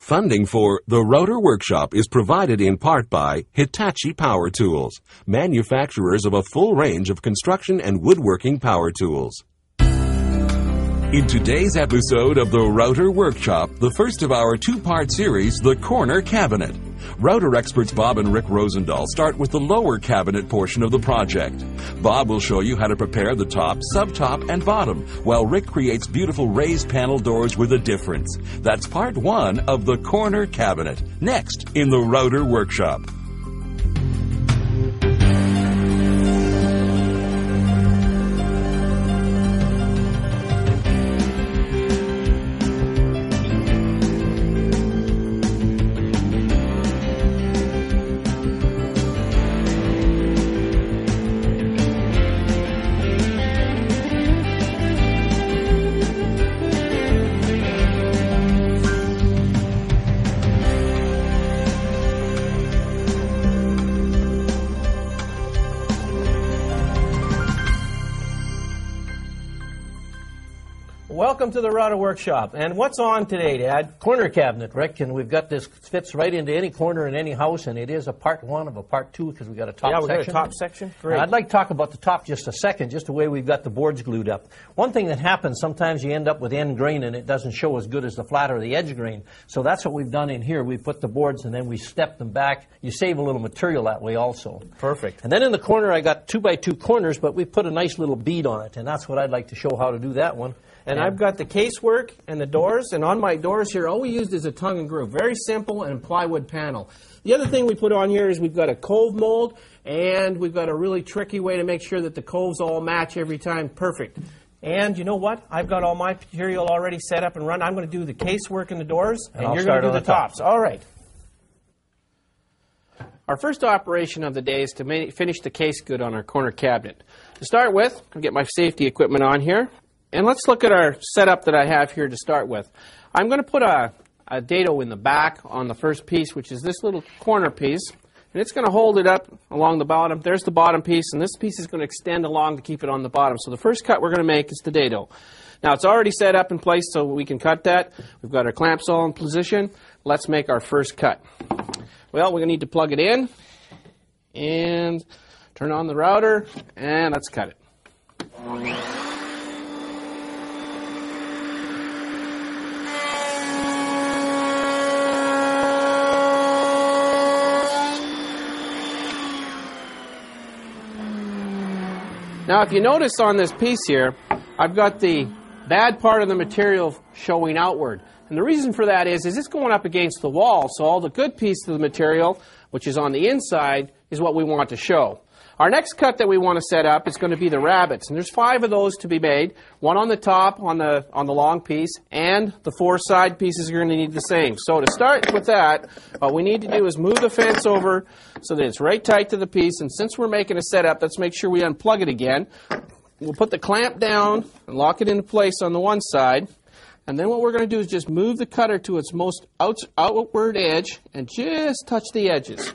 Funding for The Router Workshop is provided in part by Hitachi Power Tools, manufacturers of a full range of construction and woodworking power tools. In today's episode of The Router Workshop, the first of our two-part series, The Corner Cabinet. Router experts Bob and Rick Rosendahl start with the lower cabinet portion of the project. Bob will show you how to prepare the top, subtop, and bottom, while Rick creates beautiful raised panel doors with a difference. That's part one of The Corner Cabinet, next in The Router Workshop. Welcome to the Router Workshop. And what's on today, Dad? Corner cabinet, Rick. And we've got this, fits right into any corner in any house, and it is a part one of a part two because we've got a top section. Yeah, we've got a top section. Great. I'd like to talk about the top just a second, just the way we've got the boards glued up. One thing that happens, sometimes you end up with end grain and it doesn't show as good as the flat or the edge grain. So that's what we've done in here. We put the boards and then we step them back. You save a little material that way also. Perfect. And then in the corner, I got 2x2 corners, but we put a nice little bead on it, and that's what I'd like to show how to do that one. And I've got the casework and the doors, and on my doors here, all we used is a tongue and groove. Very simple and plywood panel. The other thing we put on here is we've got a cove mold, and we've got a really tricky way to make sure that the coves all match every time. Perfect. And you know what? I've got all my material already set up and run. I'm going to do the casework and the doors, and you're going to do the tops. All right. Our first operation of the day is to finish the case good on our corner cabinet. To start with, I'll get my safety equipment on here. And let's look at our setup that I have here to start with. I'm going to put a dado in the back on the first piece, which is this little corner piece. And it's going to hold it up along the bottom. There's the bottom piece, and this piece is going to extend along to keep it on the bottom. So the first cut we're going to make is the dado. Now it's already set up in place so we can cut that. We've got our clamps all in position. Let's make our first cut. Well, we're going to need to plug it in and turn on the router, and let's cut it. Now, if you notice on this piece here, I've got the bad part of the material showing outward. And the reason for that is it's going up against the wall, so all the good piece of the material, which is on the inside, is what we want to show. Our next cut that we want to set up is going to be the rabbets, and there's 5 of those to be made. One on the top, on the long piece, and the 4 side pieces are going to need the same. So to start with that, what we need to do is move the fence over so that it's right tight to the piece, and since we're making a setup, let's make sure we unplug it again. We'll put the clamp down and lock it into place on the one side, and then what we're going to do is just move the cutter to its most outward edge and just touch the edges.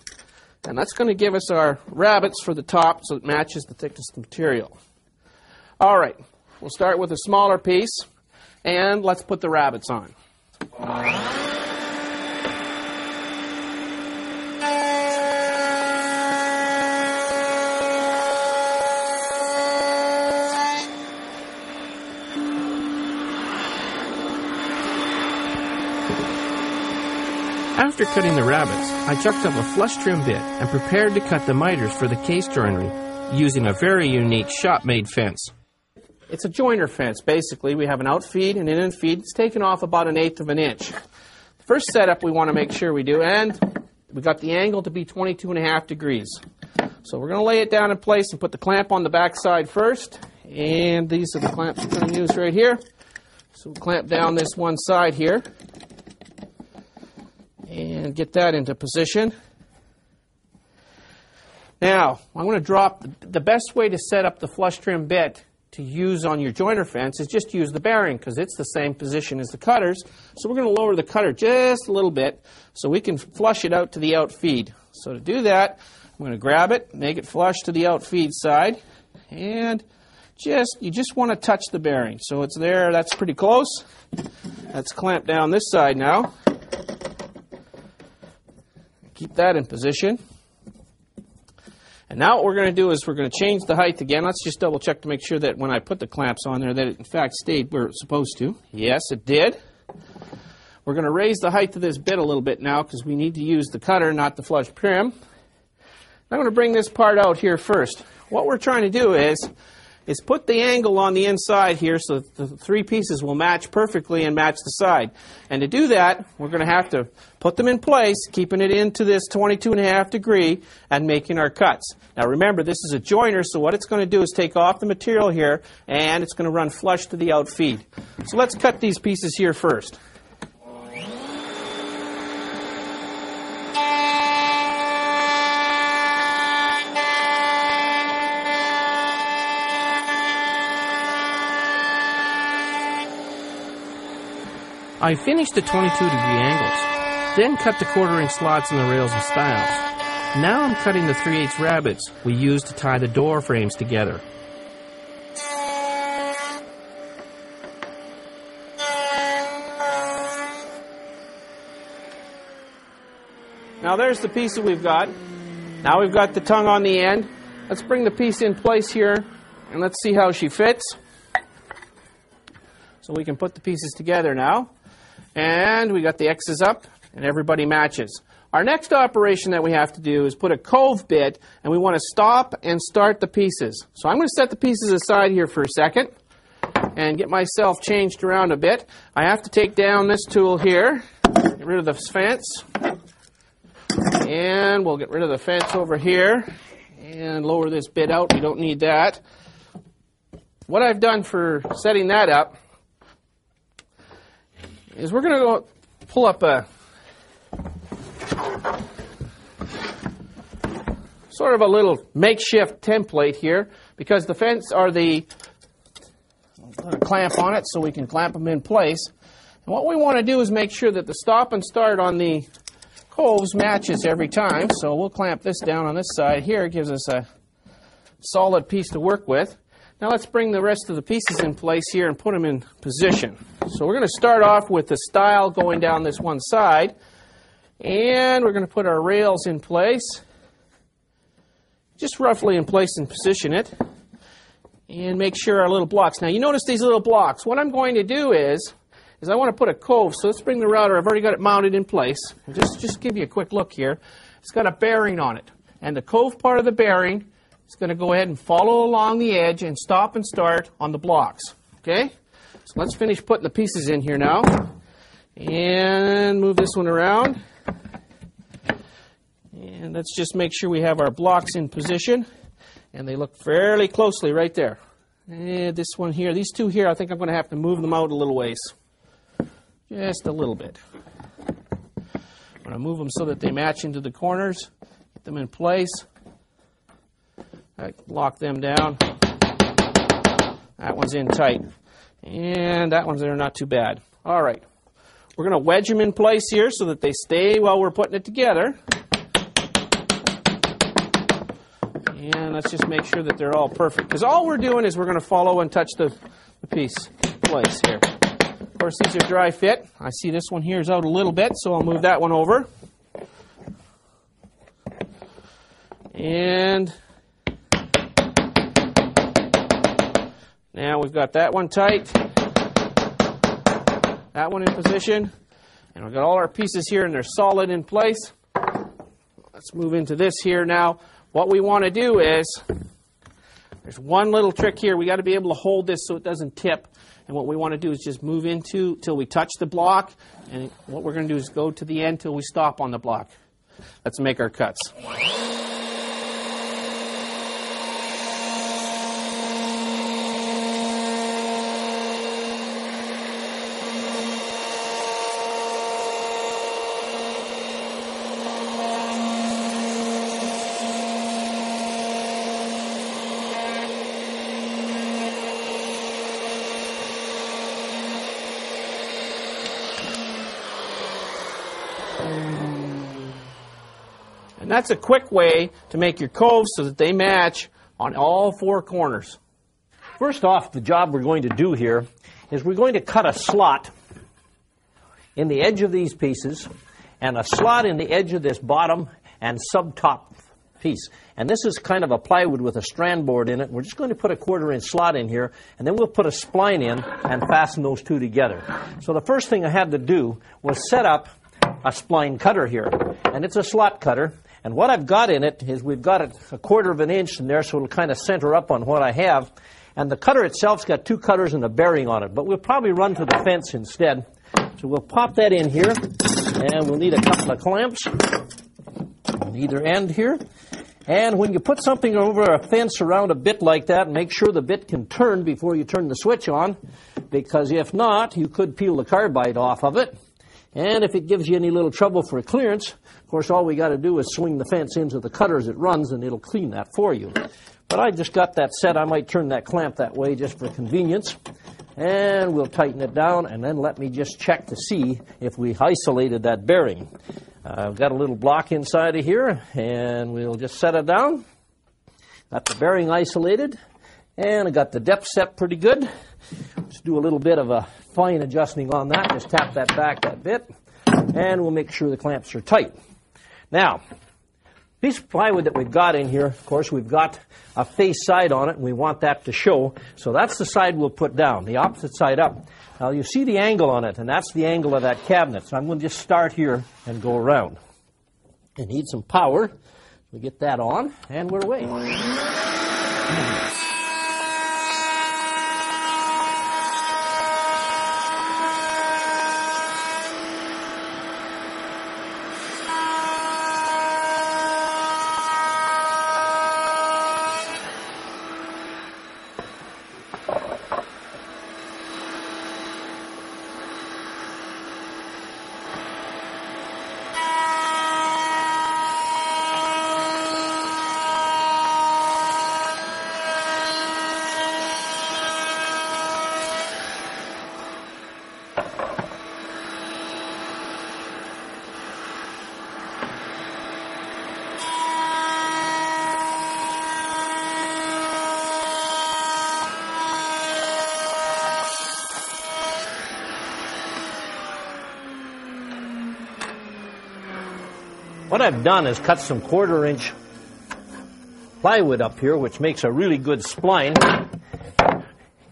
And that's going to give us our rabbets for the top so it matches the thickness of the material. All right, we'll start with a smaller piece, and let's put the rabbets on. After cutting the rabbets, I chucked up a flush trim bit and prepared to cut the miters for the case joinery using a very unique shop-made fence. It's a joiner fence, basically. We have an outfeed and an infeed. It's taken off about 1/8 of an inch. The first setup we want to make sure we do, and we got the angle to be 22.5 degrees. So we're going to lay it down in place and put the clamp on the back side first. And these are the clamps we're going to use right here. So we'll clamp down this one side here. And get that into position. Now, I'm going to drop the best way to set up the flush trim bit to use on your joiner fence is just use the bearing because it's the same position as the cutters. So we're going to lower the cutter just a little bit so we can flush it out to the outfeed. So to do that, I'm going to grab it, make it flush to the outfeed side, and you just want to touch the bearing. So it's there, that's pretty close. Let's clamp down this side now. keep that in position. And now what we're going to do is we're going to change the height again. Let's just double check to make sure that when I put the clamps on there that it in fact stayed where it's supposed to. Yes, it did. We're going to raise the height of this bit a little bit now because we need to use the cutter, not the flush trim. I'm going to bring this part out here first. What we're trying to do is put the angle on the inside here so that the three pieces will match perfectly and match the side. And to do that, we're going to have to put them in place, keeping it into this 22.5 degree and making our cuts. Now remember, this is a joiner, so what it's going to do is take off the material here and it's going to run flush to the out feed. So let's cut these pieces here first. I finished the 22-degree angles, then cut the quarter-inch slots in the rails and stiles. Now I'm cutting the 3/8 rabbets we used to tie the door frames together. Now there's the piece that we've got. Now we've got the tongue on the end. Let's bring the piece in place here and let's see how she fits. So we can put the pieces together now. And we got the X's up, and everybody matches. Our next operation that we have to do is put a cove bit, and we want to stop and start the pieces. So I'm going to set the pieces aside here for a second and get myself changed around a bit. I have to take down this tool here, get rid of the fence, and we'll get rid of the fence over here and lower this bit out. We don't need that. What I've done for setting that up is we're going to go pull up a sort of a little makeshift template here because the fence or the put a clamp on it so we can clamp them in place. And what we want to do is make sure that the stop and start on the coves matches every time. So we'll clamp this down on this side here. It gives us a solid piece to work with. Now let's bring the rest of the pieces in place here and put them in position. So we're going to start off with the stile going down this one side. And we're going to put our rails in place. Just roughly in place and position it. And make sure our little blocks. Now you notice these little blocks. What I'm going to do is I want to put a cove. So let's bring the router. I've already got it mounted in place. And just give you a quick look here. It's got a bearing on it. And the cove part of the bearing is going to go ahead and follow along the edge and stop and start on the blocks. Okay? So let's finish putting the pieces in here now. And move this one around. And let's just make sure we have our blocks in position. And they look fairly closely right there. And this one here, these two here, I think I'm going to have to move them out a little ways. Just a little bit. I'm going to move them so that they match into the corners. Get them in place. Lock them down. That one's in tight. And that one's there not too bad. All right. We're going to wedge them in place here so that they stay while we're putting it together. And let's just make sure that they're all perfect. Because all we're doing is we're going to follow and touch the piece in place here. Of course, these are dry fit. I see this one here is out a little bit, so I'll move that one over. And now we've got that one tight, that one in position, and we've got all our pieces here and they're solid in place. Let's move into this here now. What we want to do is, there's one little trick here. We got to be able to hold this so it doesn't tip. And what we want to do is just move into till we touch the block. And what we're going to do is go to the end till we stop on the block. Let's make our cuts. And that's a quick way to make your coves so that they match on all four corners. First off, the job we're going to do here is we're going to cut a slot in the edge of these pieces, and a slot in the edge of this bottom and sub-top piece. And this is kind of a plywood with a strand board in it. We're just going to put a 1/4-inch slot in here, and then we'll put a spline in and fasten those two together. So the first thing I had to do was set up a spline cutter here, and it's a slot cutter. And what I've got in it is we've got it a 1/4 inch in there, so it'll kind of center up on what I have. And the cutter itself's got 2 cutters and a bearing on it, but we'll probably run to the fence instead. So we'll pop that in here, and we'll need a couple of clamps on either end here. And when you put something over a fence around a bit like that, make sure the bit can turn before you turn the switch on, because if not, you could peel the carbide off of it. And if it gives you any little trouble for clearance, of course, all we got to do is swing the fence into the cutter as it runs, and it'll clean that for you. But I just got that set. I might turn that clamp that way just for convenience. And we'll tighten it down, and then let me just check to see if we isolated that bearing. I've got a little block inside of here, and we'll just set it down. Got the bearing isolated, and I got the depth set pretty good. Let's do a little bit of a fine adjusting on that. Just tap that back that bit, and we'll make sure the clamps are tight. Now, piece of plywood that we've got in here, of course, we've got a face side on it, and we want that to show. So that's the side we'll put down, the opposite side up. Now, you see the angle on it, and that's the angle of that cabinet. So I'm going to just start here and go around. I need some power. We get that on, and we're away. What I've done is cut some 1/4-inch plywood up here, which makes a really good spline.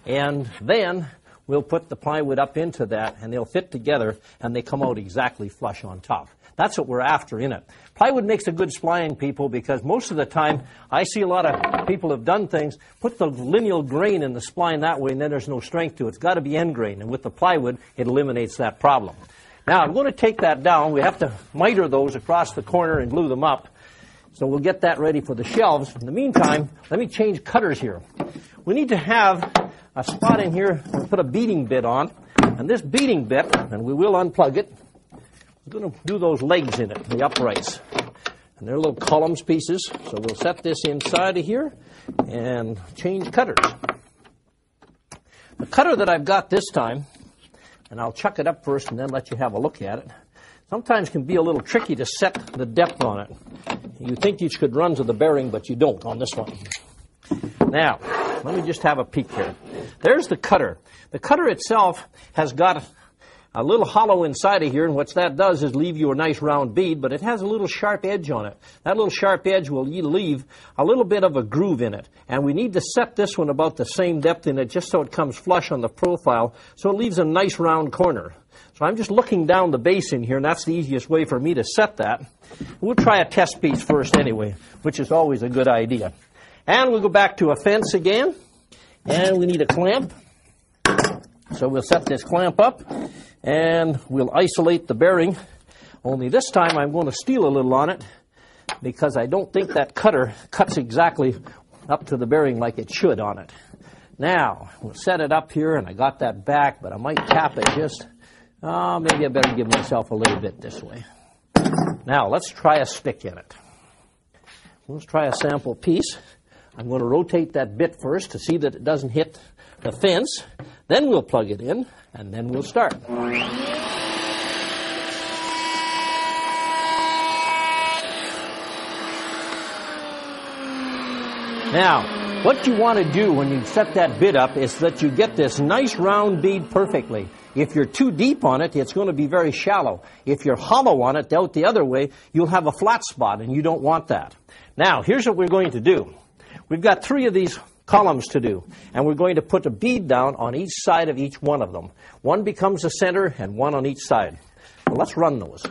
And then we'll put the plywood up into that, and they'll fit together, and they come out exactly flush on top. That's what we're after in it. Plywood makes a good spline, people, because most of the time I see a lot of people have done things, put the lineal grain in the spline that way, and then there's no strength to it. It's got to be end grain, and with the plywood, it eliminates that problem. Now, I'm going to take that down. We have to miter those across the corner and glue them up. So we'll get that ready for the shelves. In the meantime, let me change cutters here. We need to have a spot in here to put a beating bit on. And this beating bit, and we will unplug it, we're going to do those legs in it, the uprights. And they're little columns pieces. So we'll set this inside of here and change cutters. The cutter that I've got this time, and I'll chuck it up first and then let you have a look at it, sometimes can be a little tricky to set the depth on it. You think you could run to the bearing, but you don't on this one. Now, let me just have a peek here. There's the cutter. The cutter itself has got a little hollow inside of here, and what that does is leave you a nice round bead, but it has a little sharp edge on it. That little sharp edge will leave a little bit of a groove in it, and we need to set this one about the same depth in it just so it comes flush on the profile, so it leaves a nice round corner. So I'm just looking down the base in here, and that's the easiest way for me to set that. We'll try a test piece first anyway, which is always a good idea. And we'll go back to a fence again, and we need a clamp. So we'll set this clamp up, and we'll isolate the bearing. Only this time I'm going to steal a little on it, because I don't think that cutter cuts exactly up to the bearing like it should on it. Now, we'll set it up here, and I got that back, but I might tap it just, maybe I better give myself a little bit this way. Now, let's try a stick in it. Let's try a sample piece. I'm going to rotate that bit first to see that it doesn't hit the fence. Then we'll plug it in, and then we'll start. Now, what you want to do when you set that bit up is that you get this nice round bead perfectly. If you're too deep on it, it's going to be very shallow. If you're hollow on it, out the other way, you'll have a flat spot, and you don't want that. Now, here's what we're going to do. We've got 3 of these columns to do, and we're going to put a bead down on each side of each one of them. One becomes the center, and one on each side. So let's run those.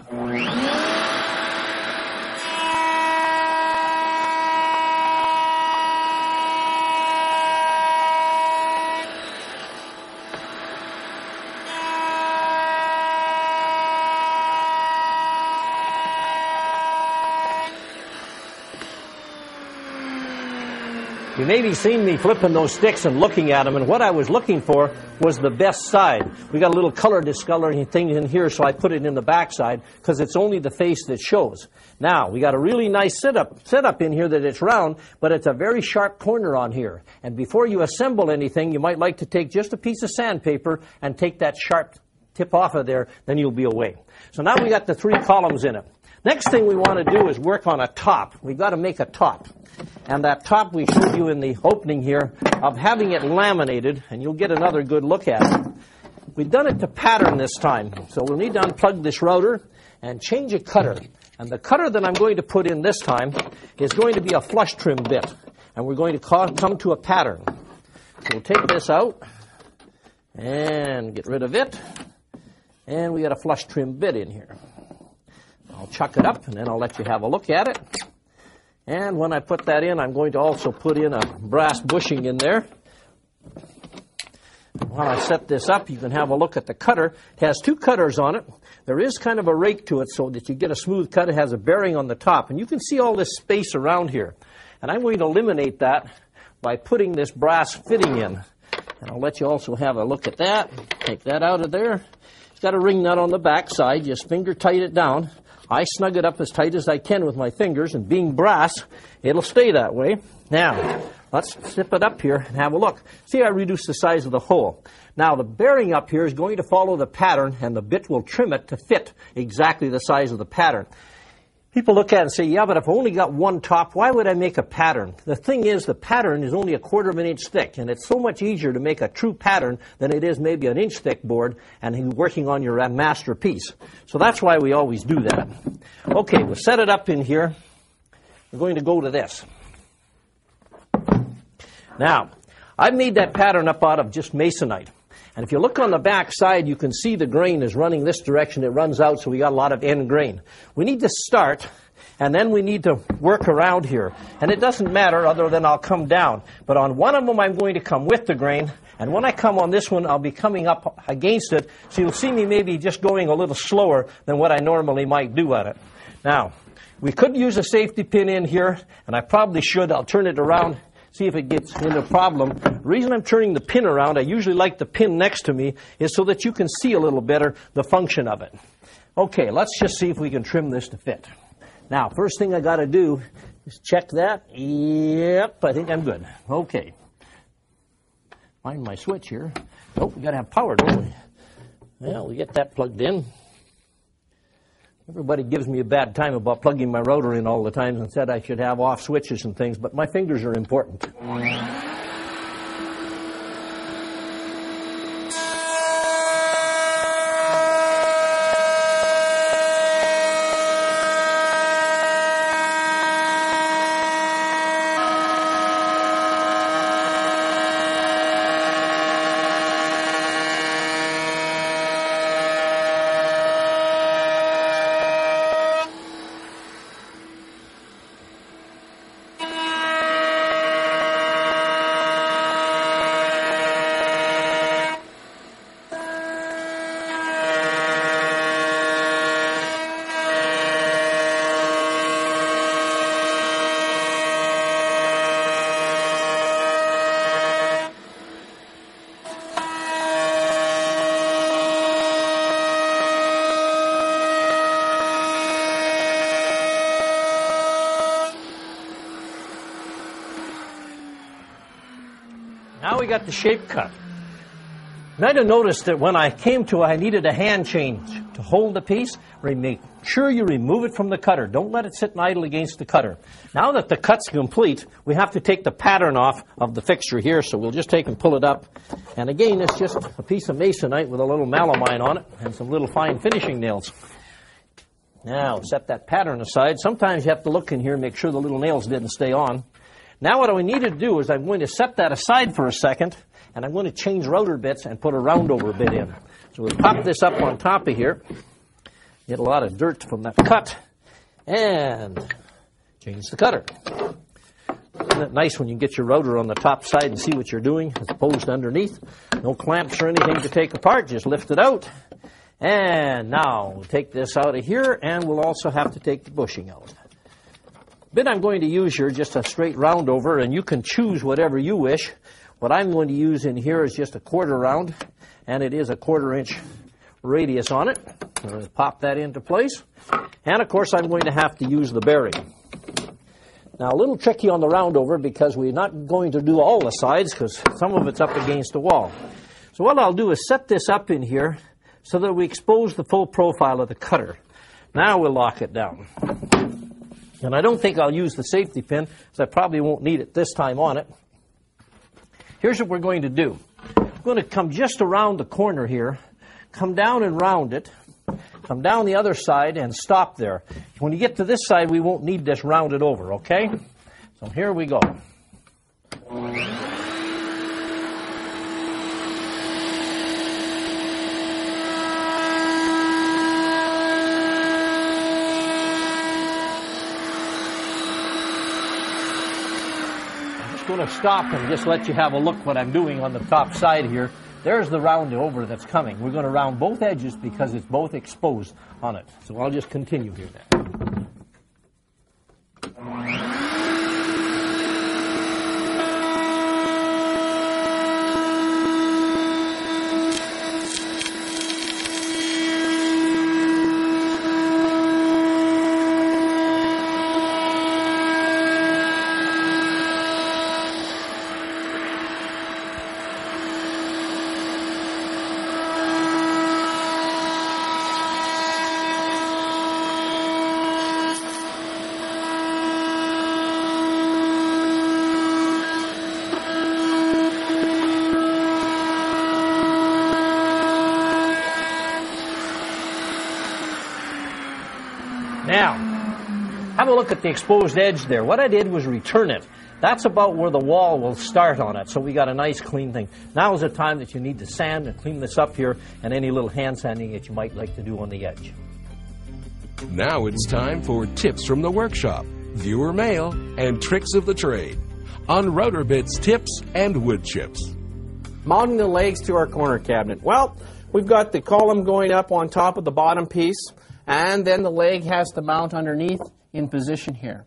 You may be seeing me flipping those sticks and looking at them, and what I was looking for was the best side. We got a little color discoloring thing in here, so I put it in the back side because it's only the face that shows. Now, we got a really nice setup in here that it's round, but it's a very sharp corner on here. And before you assemble anything, you might like to take just a piece of sandpaper and take that sharp tip off of there, then you'll be away. So now we got the 3 columns in it. Next thing we want to do is work on a top. We've got to make a top. And that top we showed you in the opening here of having it laminated, and you'll get another good look at it. We've done it to pattern this time, so we'll need to unplug this router and change a cutter. And the cutter that I'm going to put in this time is going to be a flush trim bit, and we're going to come to a pattern. So we'll take this out and get rid of it, and we got a flush trim bit in here. I'll chuck it up, and then I'll let you have a look at it. And when I put that in, I'm going to also put in a brass bushing in there. While I set this up, you can have a look at the cutter. It has 2 cutters on it. There is kind of a rake to it so that you get a smooth cut. It has a bearing on the top. And you can see all this space around here. And I'm going to eliminate that by putting this brass fitting in. And I'll let you also have a look at that. Take that out of there. It's got a ring nut on the back side. Just finger tight it down. I snug it up as tight as I can with my fingers, and being brass, it'll stay that way. Now, let's zip it up here and have a look. See, I reduced the size of the hole. Now, the bearing up here is going to follow the pattern, and the bit will trim it to fit exactly the size of the pattern. People look at it and say, yeah, but if I only got one top, why would I make a pattern? The thing is, the pattern is only 1/4 inch thick, and it's so much easier to make a true pattern than it is maybe an inch thick board and working on your masterpiece. So that's why we always do that. Okay, we'll set it up in here. We're going to go to this. Now, I've made that pattern up out of just masonite. And if you look on the back side, you can see the grain is running this direction. It runs out, so we got a lot of end grain. We need to start, and then we need to work around here. And it doesn't matter other than I'll come down. But on one of them, I'm going to come with the grain. And when I come on this one, I'll be coming up against it. So you'll see me maybe just going a little slower than what I normally might do at it. Now, we could use a safety pin in here, and I probably should. I'll turn it around. See if it gets into a problem. The reason I'm turning the pin around, I usually like the pin next to me, is so that you can see a little better the function of it. Okay, let's just see if we can trim this to fit. Now, first thing I got to do is check that. Yep, I think I'm good. Okay. Find my switch here. Oh, we got to have power, don't we? Well, we get that plugged in. Everybody gives me a bad time about plugging my router in all the time and said I should have off switches and things, but my fingers are important. Now we got the shape cut. You might have noticed that when I came to it, I needed a hand change to hold the piece, make sure you remove it from the cutter. Don't let it sit and idle against the cutter. Now that the cut's complete, we have to take the pattern off of the fixture here, so we'll just take and pull it up. And again, it's just a piece of masonite with a little melamine on it and some little fine finishing nails. Now, set that pattern aside. Sometimes you have to look in here and make sure the little nails didn't stay on. Now what we need to do is I'm going to set that aside for a second, and I'm going to change router bits and put a roundover bit in. So we'll pop this up on top of here, get a lot of dirt from that cut, and change the cutter. Isn't it nice when you get your router on the top side and see what you're doing as opposed to underneath? No clamps or anything to take apart, just lift it out. And now we'll take this out of here, and we'll also have to take the bushing out. The bit I'm going to use here, just a straight roundover, and you can choose whatever you wish. What I'm going to use in here is just a 1/4 round, and it is a 1/4 inch radius on it. I'm going to pop that into place. And of course I'm going to have to use the bearing. Now a little tricky on the roundover because we're not going to do all the sides because some of it's up against the wall. So what I'll do is set this up in here so that we expose the full profile of the cutter. Now we'll lock it down. And I don't think I'll use the safety pin because I probably won't need it this time on it. Here's what we're going to do. I'm going to come just around the corner here, come down and round it, come down the other side and stop there. When you get to this side, we won't need this rounded over, okay? So here we go. I'm going to stop and just let you have a look what I'm doing on the top side here. There's the round over that's coming. We're going to round both edges because it's both exposed on it. So I'll just continue here now. Now, have a look at the exposed edge there. What I did was return it. That's about where the wall will start on it, so we got a nice clean thing. Now is the time that you need to sand and clean this up here and any little hand sanding that you might like to do on the edge. Now it's time for tips from the workshop, viewer mail, and tricks of the trade on rotor bits, tips, and wood chips. Mounting the legs to our corner cabinet. Well, we've got the column going up on top of the bottom piece, and then the leg has to mount underneath in position here.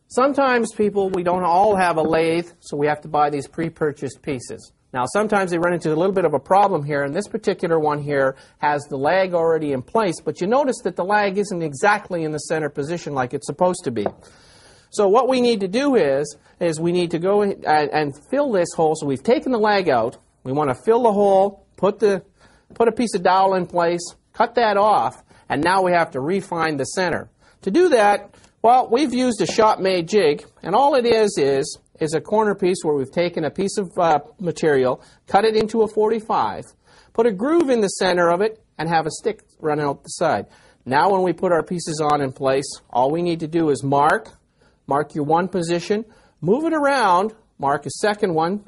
Sometimes we don't all have a lathe, so we have to buy these pre-purchased pieces. Now sometimes they run into a little bit of a problem here, and this particular one here has the lag already in place, but you notice that the lag isn't exactly in the center position like it's supposed to be. So what we need to do is we need to go and fill this hole. So we've taken the lag out. We want to fill the hole, put a piece of dowel in place, cut that off, and now we have to refine the center. To do that, well, we've used a shop-made jig, and all it is a corner piece where we've taken a piece of material, cut it into a 45, put a groove in the center of it, and have a stick running out the side. Now when we put our pieces on in place, all we need to do is mark your one position, move it around, mark a second one,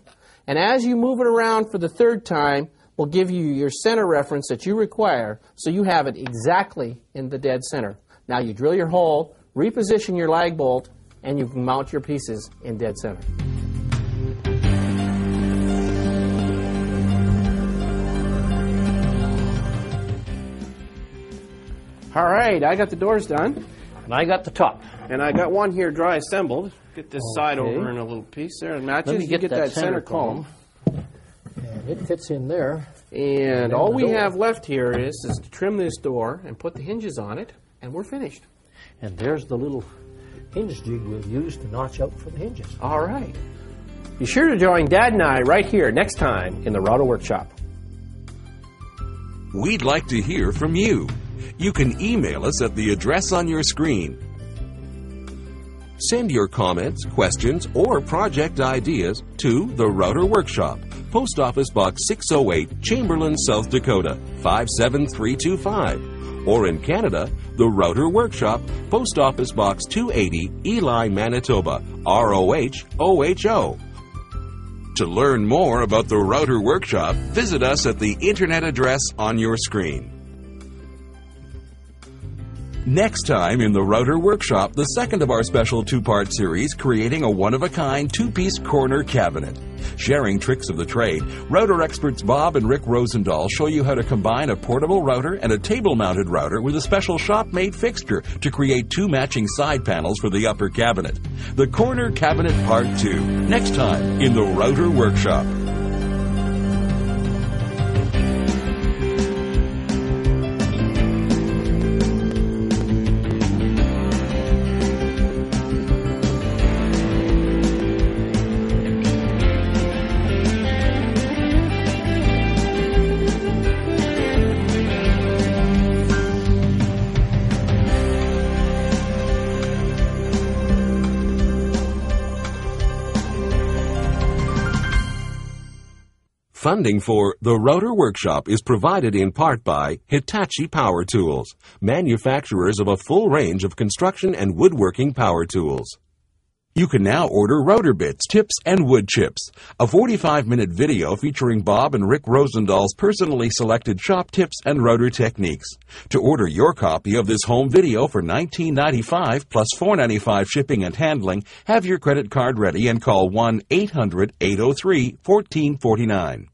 and as you move it around for the third time, we'll give you your center reference that you require so you have it exactly in the dead center. Now you drill your hole, reposition your lag bolt, and you can mount your pieces in dead center. All right, I got the doors done. And I got the top. And I got one here dry assembled. Get this side over in a little piece there and matches. Let me get that center column. And it fits in there. And all we have left here is to trim this door and put the hinges on it, and we're finished. And there's the little hinge jig we'll use to notch out for the hinges. All right. Be sure to join Dad and I right here next time in the Работа Workshop. We'd like to hear from you. You can email us at the address on your screen. Send your comments, questions, or project ideas to the Router Workshop, Post Office Box 608, Chamberlain, South Dakota 57325. Or in Canada, the Router Workshop, Post Office Box 280, Ely, Manitoba ROH-OHO. To learn more about the Router Workshop, visit us at the internet address on your screen. Next time in the Router Workshop, the second of our special two-part series, creating a one-of-a-kind two-piece corner cabinet. Sharing tricks of the trade, router experts Bob and Rick Rosendahl show you how to combine a portable router and a table-mounted router with a special shop-made fixture to create two matching side panels for the upper cabinet. The Corner Cabinet Part 2, next time in the Router Workshop. Funding for The Router Workshop is provided in part by Hitachi Power Tools, manufacturers of a full range of construction and woodworking power tools. You can now order router bits, tips, and wood chips, a 45-minute video featuring Bob and Rick Rosendahl's personally selected shop tips and router techniques. To order your copy of this home video for $19.95 plus $4.95 shipping and handling, have your credit card ready and call 1-800-803-1449.